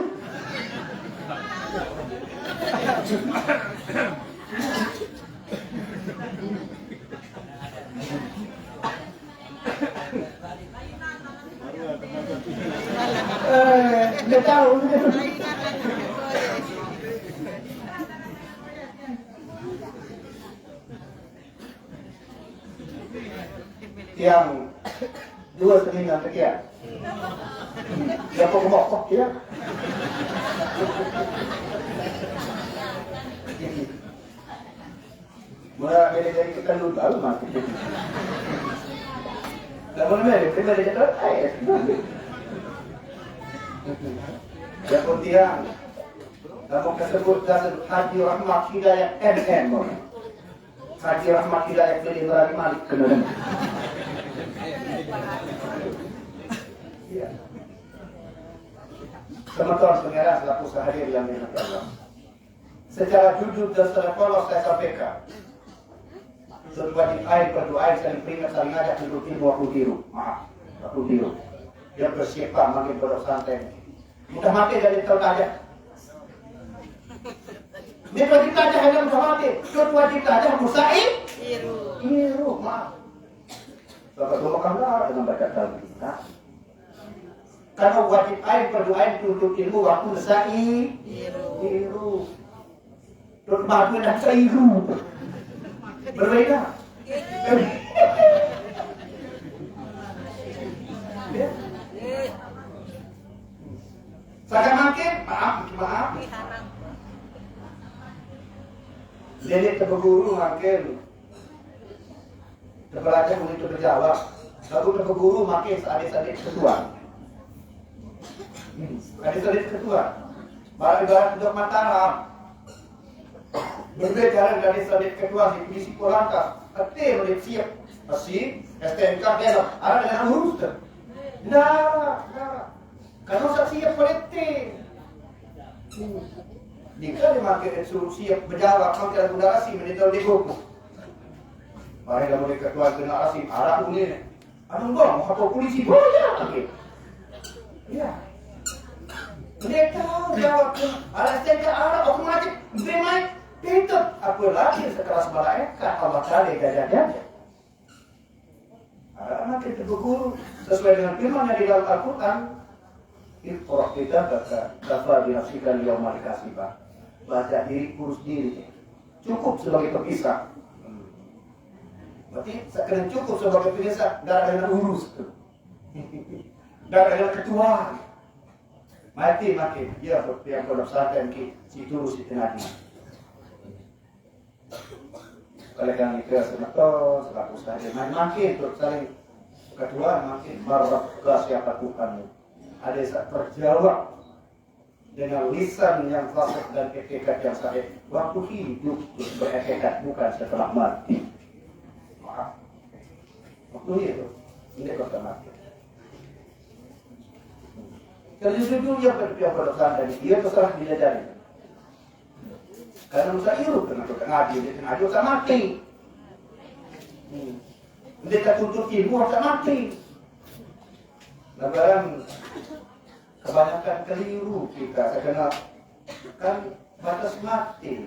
Dia tahu. Yang dua telinga sekian. Dia kok ngomong ya. Mula dari kita lu tahu mati. Namun kita dari kita ayat. Ya kemudian namun tersebut dan Haji Rahmat Hidayat NN Haji Rahmat Hidayat beli Nurani Malik kemudian. Ya. Teman-teman pengira selaku sahadir yang dirahmati Allah. Secara jujur dan secara polos saya sampaikan. Sebagai air berdoa saling peringat saling ajak hidup ilmu aku tiru. Dia bersiapkan makin berdoa santai. Mudah mati dari terkajak. Dia wajib tajah hanya mudah mati. Dia wajib tajah musa'in. Iru. Maaf. Bapak doa makamlah dengan baca kita. Karena wajib air berdoa untuk ilmu waktu musa'in. Iru. Terus mati dan seiru. Berbeda. Saya makin maaf. Jadi terpeguru makin terpelajar untuk berjawab. Lalu terpeguru makin adik-adik ketua. Adik-adik ketua. Barang-barang untuk Mataram. Berbeda dari adik ketua di Polisi Polantas. Ketika boleh siap masih STNK dia ada dengan urus. Nah. Kalau saya siap politik, jika dimakai suruh siap berjawab, maka generasi menitau di buku. Mari kamu ketua generasi arah ini, anu bang, apa polisi boleh? Ya, dia tahu jawab. Alas dia arah otomatis, dia main pintu. Apa aku lagi sekeras malaikat Allah kali gajah-gajah. Anak itu guru sesuai dengan firman yang di dalam Al-Quran. Iqra kitabaka kafa bi nafsika al-yawma hasiba. Baca diri, urus diri. Cukup sebagai pemisah. Berarti sekedar cukup sebagai pemisah, gak ada yang urus. Gak ada yang ketua. Mati. Ya, yang pondok pesantren si turus di tengahnya. Oleh karena itu, selaku saja makin terus saling kedua makin marah ke siapa Tuhanmu. Ada yang terjawab dengan lisan yang fasik dan etikat yang sahih. Waktu hidup terus beretikat bukan setelah mati. Maaf. Waktu itu ini kota mati. Kalau jujur yang pada pesantren dia terserah dijajari. Karena Musa irup dengan tukang ngaji, dia tengah ngaji usah mati. Mereka tuntut ilmu usah mati. Lebaran kebanyakan keliru kita, karena kan batas mati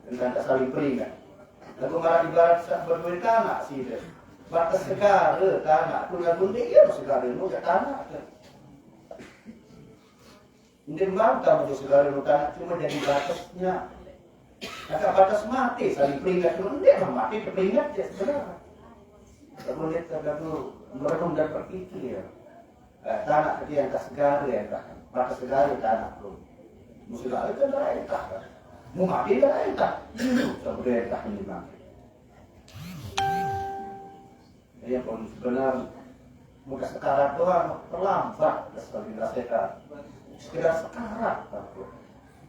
tentang tak saling peringat. Lalu marah ibarat berduit tanah sih deh. Batas segala tanah, tu lagu dia segala nu tanah. Mungkin bantah untuk segala nu tanah cuma jadi batasnya. Kakak batas mati, saling peringat cuma dia mati terperingat ya sebenarnya. Lalu lihat terlalu merenung dan berpikir. Tanah itu yang tak segala ya tak. Batas segala tanah tu. Musibah itu adalah entah. Mau mati adalah entah. Sebenarnya entah ini mati. Jadi yang benar muka sekarat doang terlambat sekali dirasakan. Sekedar sekarat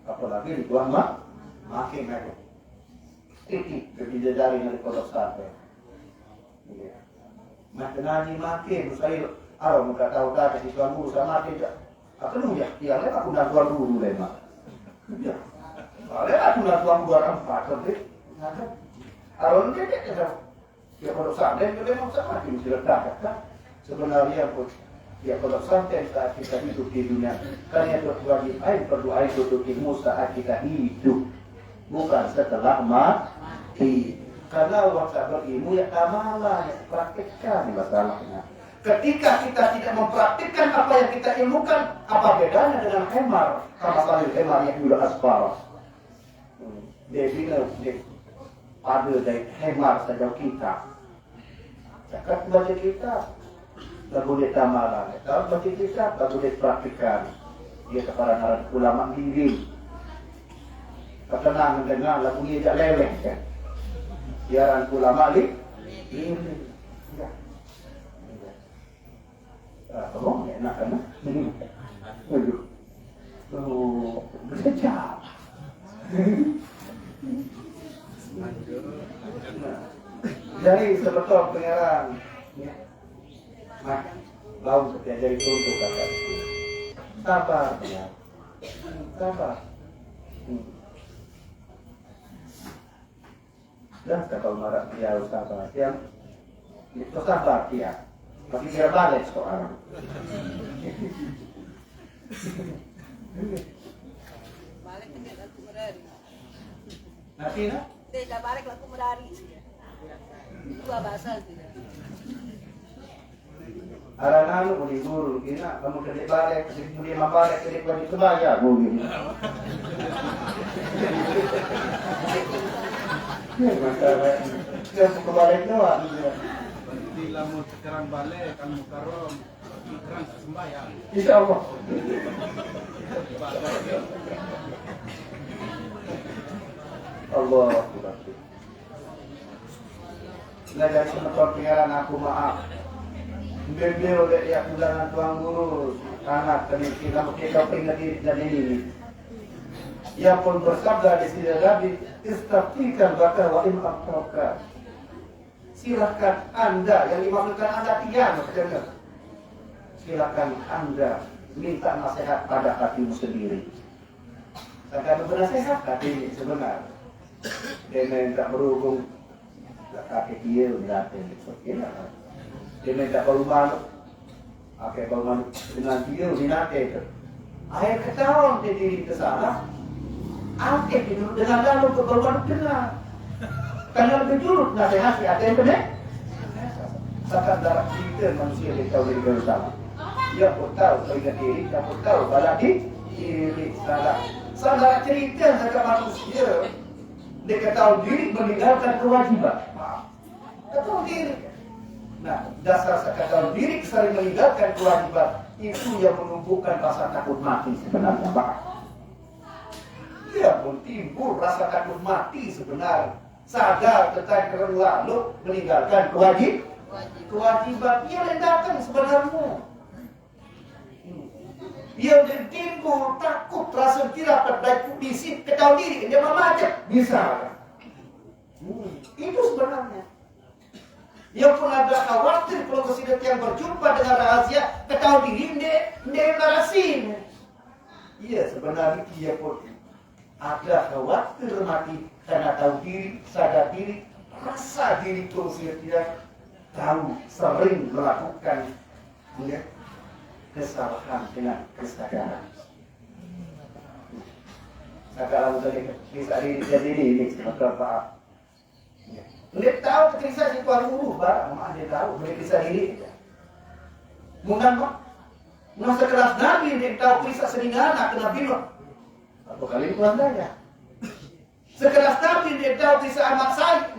apalagi di tuan makin mereka titik dijajari dari pondok pesantren. Makin ngaji makin saya muka tahu tak si tuan guru sama tidak. Aku nunggu ya aku nak tuan guru lema. Ya. Kalau aku nak tuan guru orang patut deh. Aron dia ya pondok pesantren itu memang sama di kan. Sebenarnya pun ya pondok pesantren saat kita hidup di dunia kan yang berdoa untuk ilmu saat kita hidup. Bukan setelah mati. Karena waktu berilmu ya amalan, ya praktikkan masalahnya. Ketika kita tidak mempraktikkan apa yang kita ilmukan, apa bedanya dengan hemar? Sama sekali hemar yang sudah aspal. Dia bilang, pada dari hemar saja kita. Zakat baca kita, tak boleh amalan. Kalau baca kita, tak boleh praktikkan. Dia kepada ulama diri. Ketenangan dengan lagu ini tak leleh kan. Siaran ulama ini. Oh, enak kan? Aduh. Oh, berkejap. Jadi sebetul pengeran. Mak, bau setiap jadi tuntuk kakak. Sabar ya. Sabar. Dan kalau marah dia harus sabar. Yang itu sabar dia. Tapi dia balik soal. Balik tidak laku merari. Nanti nak? Tidak balik laku merari. Dua bahasa tidak. Aranan uli guru kina kamu kedek balik, kemudian mabalik kedek wajib sebaya bumi. Masalah dia kebalik doang. Bila mau sekarang balik kan mukarom ikran sembahyang. Insyaallah. Allah Akbar. Nah dari semeton pengeran aku maaf. Beliau dari yang ulangan tuang guru anak kami kita peringat diri dan ini. Ia pun bersabda di sini Nabi, istaftikan bakal wa imaqtauka. Silakan Anda yang dimaksudkan Anda tiga dengar. Silakan Anda minta nasihat pada hatimu sendiri. Saya bernasihat hati sebenar. Dia minta berhubung kaki dia berlatih seperti dia minta baru malu. Oke, baru malu dengan dia dinate itu. Akhir ketahuan dia diri ke sana. Oke, dengan lalu ke baru malu kena. Karena lebih dulu nasihat si ada yang benar. Sakat darah kita manusia yang tahu diri bersama. Dia pun tahu ingat diri, dia pun tahu balak diri salah. Salah cerita sakat manusia. Dia tahu diri meninggalkan kewajiban. Dia tahu diri. Nah, dasar sakat tahu diri sering meninggalkan kewajiban itu yang menumbuhkan rasa takut mati sebenarnya, Pak. Dia pun timbul rasa takut mati sebenarnya. Sadar tentang kerana lalu meninggalkan kewajiban. Ia yang datang sebenarnya. Ia yang timbul takut rasa kira pada kondisi ketahui diri dia memacet bisa. Itu sebenarnya. Ia pun ada khawatir kalau kesidap yang berjumpa dengan rahasia ketahui diri dia narasi. Iya sebenarnya ia pun ada khawatir mati karena tahu diri, sadar diri, rasa diri tidak tahu sering melakukan kesalahan dengan kesadaran. Sekarang bisa jadi ini maka Pak. Dia tahu ketika si tuan guru, Pak, dia tahu boleh bisa diri. Mungkin Pak, masa kelas Nabi dia tahu kisah seringana kena bilang. Apa kali itu andanya? Sekelas Nabi dia tahu kisah anak saya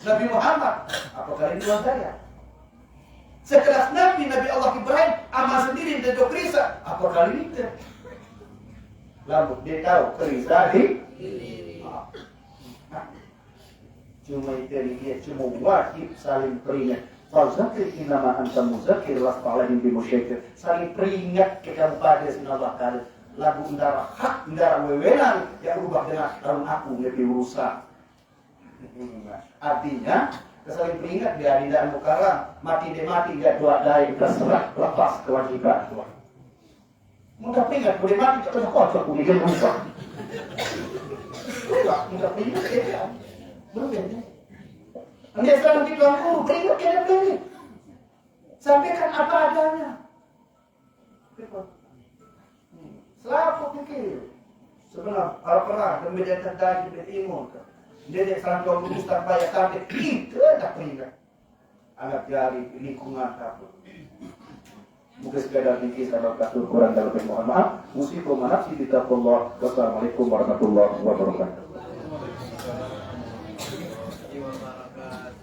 Nabi Muhammad. Apa kali itu andanya? Sekelas Nabi Allah Ibrahim amal sendiri dia tahu kisah. Apa kali itu? Lalu dia tahu kisah di cuma itu dia cuma wajib saling peringat. Fazakir innama anta muzakir lasta alaihim bimusyakir. Saling peringat kepada Allah kali. Lagu indara hak, indara wewenang yang berubah dengan dalam aku lebih urusan. Artinya, kesaling peringat dia di dalam mukarram, mati dia mati, dia doa dari terserah, lepas kewajiban. Mudah peringat, boleh mati, tak kena kocok, boleh dia berubah. Mudah peringat, dia belum. Anda selalu di tuan guru, peringat dia peringat. Sampaikan apa adanya. Selalu pikir sebenarnya kalau pernah kemudian terjadi di timur dia salah kau ustaz bayar sampai itu tak peringat anak jari lingkungan apa mungkin sekadar pikir kalau kasus kurang dalam mohon maaf musikum nafsi bitaqullah. Wassalamualaikum warahmatullahi wabarakatuh.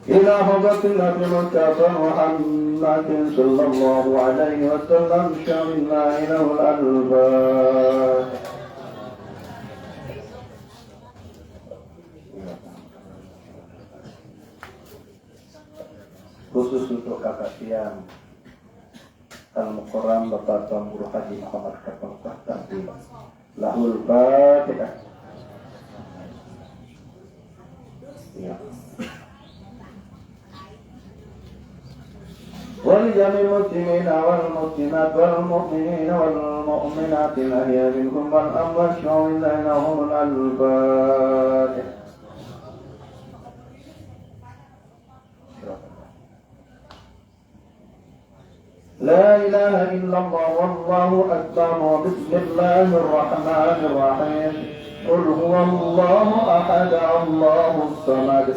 إلى حضرة النبي المصطفى محمد صلى الله عليه وسلم شملنا له الألباب. Khusus untuk kakak siang Al-Mukarram Bapak Tuan Guru Haji Muhammad Kapal Tahti Lahul Fatihah. Ya. ولجميع المسلمين والمسلمات والمؤمنين والمؤمنات الأحياء منهم والأموات شعوب بينهم الفاتحة. لا إله إلا الله والله أكبر بسم الله الرحمن الرحيم قل هو الله أحد الله الصمد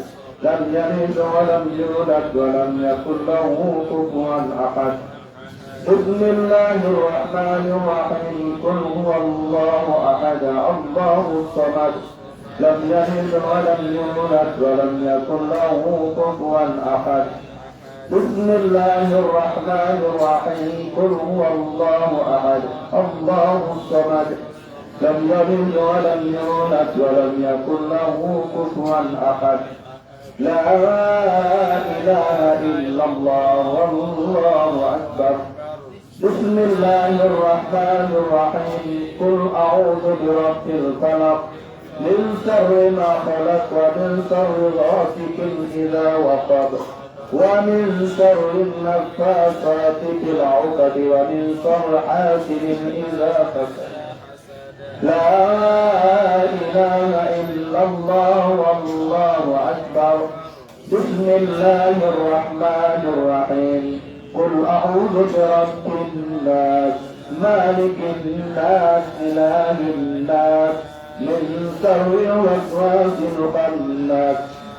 لم يلد ولم يولد ولم يكن له كفوا أحد. بسم الله الرحمن الرحيم قل هو الله أحد الله الصمد لم يلد ولم يولد ولم يكن له كفوا أحد. بسم الله الرحمن الرحيم قل هو الله أحد الله الصمد لم يلد ولم يولد ولم يكن له كفوا أحد. لا إله إلا الله والله أكبر. بسم الله الرحمن الرحيم قل أعوذ برب الفلق من شر ما خلق ومن شر غاسق إذا وقب ومن شر النفاثات في العقد ومن شر حاسد إذا حسد. لا إله إلا الله والله أكبر. بسم الله الرحمن الرحيم قل أعوذ برب الناس مالك الناس إله الناس من شر الوسواس الخناس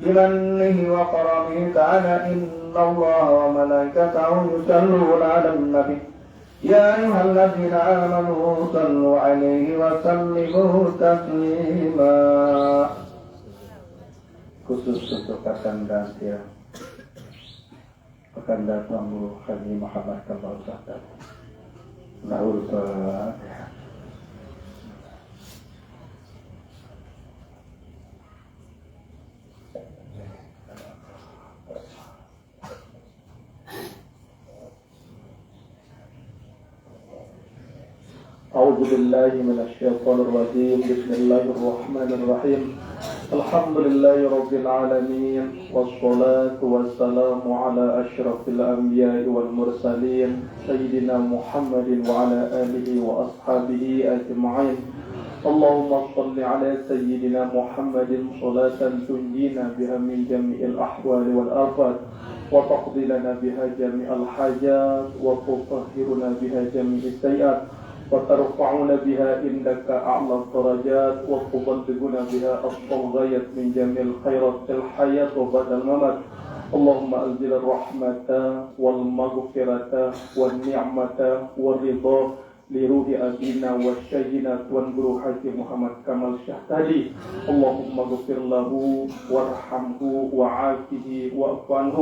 بمنه وكرمه تعالى إن الله وملائكته يصلون على النبي يا أيها الذين آمنوا صلوا عليه وسلموا تسليما. Khusus untuk Kakanda Sia Kakanda Tambu Haji Muhammad Kamal Sadar Lahul Fatihah. أعوذ بالله من الشيطان الرجيم. بسم الله الرحمن الرحيم. الحمد لله رب العالمين والصلاة والسلام على أشرف الأنبياء والمرسلين سيدنا محمد وعلى آله وأصحابه أجمعين. اللهم صل على سيدنا محمد صلاة تنجينا بها من جميع الأحوال والآفات وتقضي لنا بها جميع الحاجات وتطهرنا بها جميع السيئات وترفعنا بها عندك أعلى الدرجات وتبلغنا بها أقصى الغاية من جميع الخيرات في الحياة وبعد الممات. اللهم أنزل الرحمة والمغفرة والنعمة والرضا لروح أبينا وشيخنا وانظر حاجي محمد كمال الشهتالي. اللهم اغفر له وارحمه وعافه واعف عنه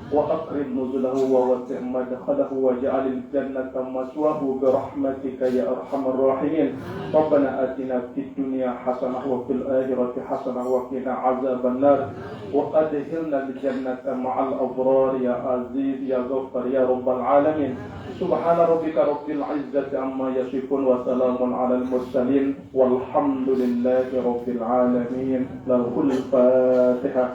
وأكرم نزله ووسع مدخله واجعل الجنة مثواه برحمتك يا أرحم الراحمين. ربنا آتنا في الدنيا حسنة وفي الآخرة حسنة وقنا عذاب النار وأدخلنا الجنة مع الأبرار يا عزيز يا غفار يا رب العالمين. سبحان ربك رب العزة عما يصفون وسلام على المرسلين والحمد لله رب العالمين. له الفاتحة.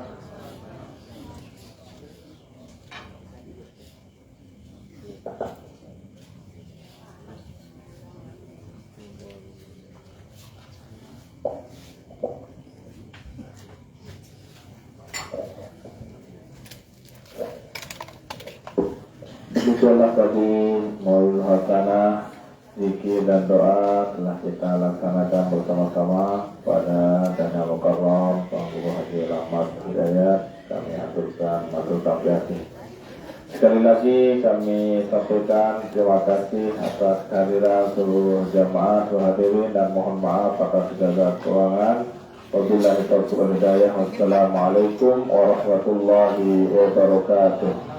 Demikianlah kabul maulul hasanah, zikir dan doa telah kita laksanakan bersama-sama pada Dana Mukarram Panggung Haji Rahmat Hidayat. Kami aturkan matur tabriyati. Sekali lagi kami sampaikan terima kasih atas kehadiran seluruh jamaah hadirin dan mohon maaf atas segala kekurangan. Wabillahi taufiq wal hidayah. Wassalamualaikum warahmatullahi wabarakatuh.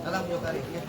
Dalam 2 tarik ya.